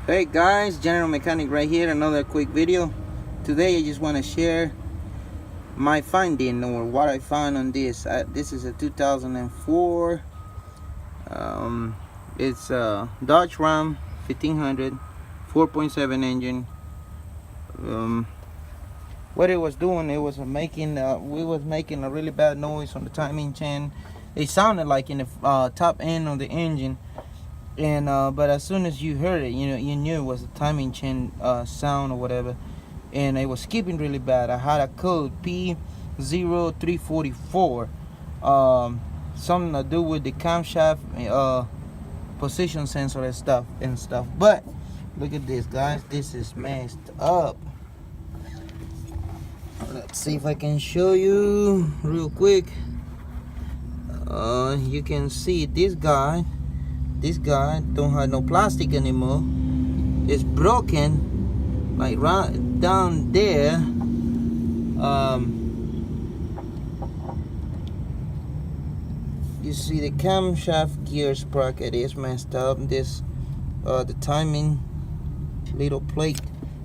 Hey guys, General Mechanic right here, another quick video. Today I just want to share my finding or what I found on this. This is a 2004. It's a Dodge Ram 1500 4.7 engine. What it was doing, it was making we was making a really bad noise on the timing chain. It sounded like in the top end of the engine. And but as soon as you heard it, you knew it was a timing chain sound or whatever, and it was skipping really bad. I had a code P0344, something to do with the camshaft position sensor and stuff. But look at this, guys. This is messed up. Let's see if I can show you real quick. You can see this guy don't have no plastic anymore. It's broken, like right down there. You see the camshaft gear sprocket is messed up. This the timing little plate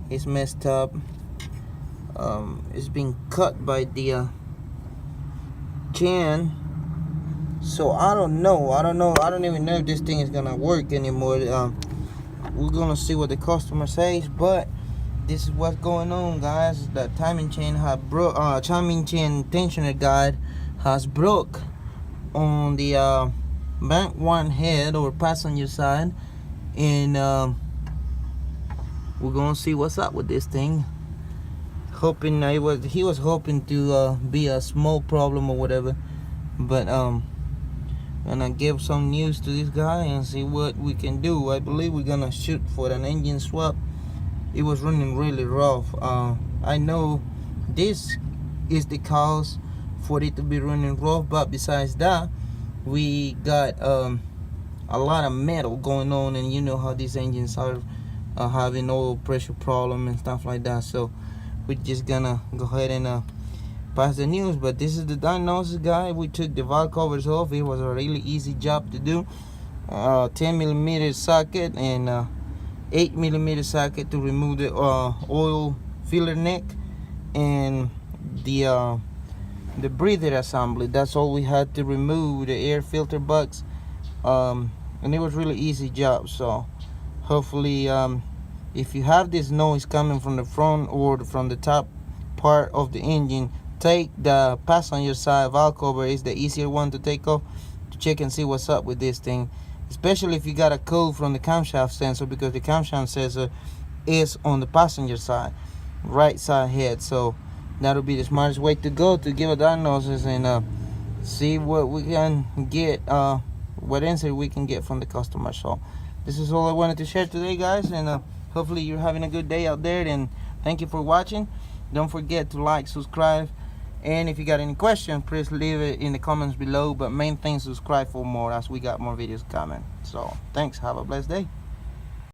is messed up. It's been cut by the chain. So I don't know. I don't even know if this thing is gonna work anymore. We're gonna see what the customer says, but this is what's going on, guys. The timing chain timing chain tensioner guide has broke on the bank one head or passenger side, and we're gonna see what's up with this thing. Hoping he was hoping to be a small problem or whatever, but and I give some news to this guy and see what we can do. I believe we're gonna shoot for an engine swap. It was running really rough. I know this is the cause for it to be running rough, but besides that, we got a lot of metal going on, and you know how these engines are having oil pressure problem and stuff like that. So we're just gonna go ahead and pass the news. But this is the diagnosis guy. We took the valve covers off. It was a really easy job to do. 10mm socket and 8mm socket to remove the oil filler neck and the breather assembly. That's all we had to remove, the air filter box, and it was really easy job. So hopefully if you have this noise coming from the front or from the top part of the engine, take the passenger side valve cover. Is the easier one to take off to check and see what's up with this thing, especially if you got a code from the camshaft sensor, because the camshaft sensor is on the passenger side, right side head. So that'll be the smartest way to go to give a diagnosis and see what we can get, what answer we can get from the customer. So this is all I wanted to share today, guys, and hopefully you're having a good day out there, and thank you for watching. Don't forget to like, subscribe, and if you got any questions, please leave it in the comments below. But main thing, subscribe for more, as we got more videos coming. So thanks, have a blessed day.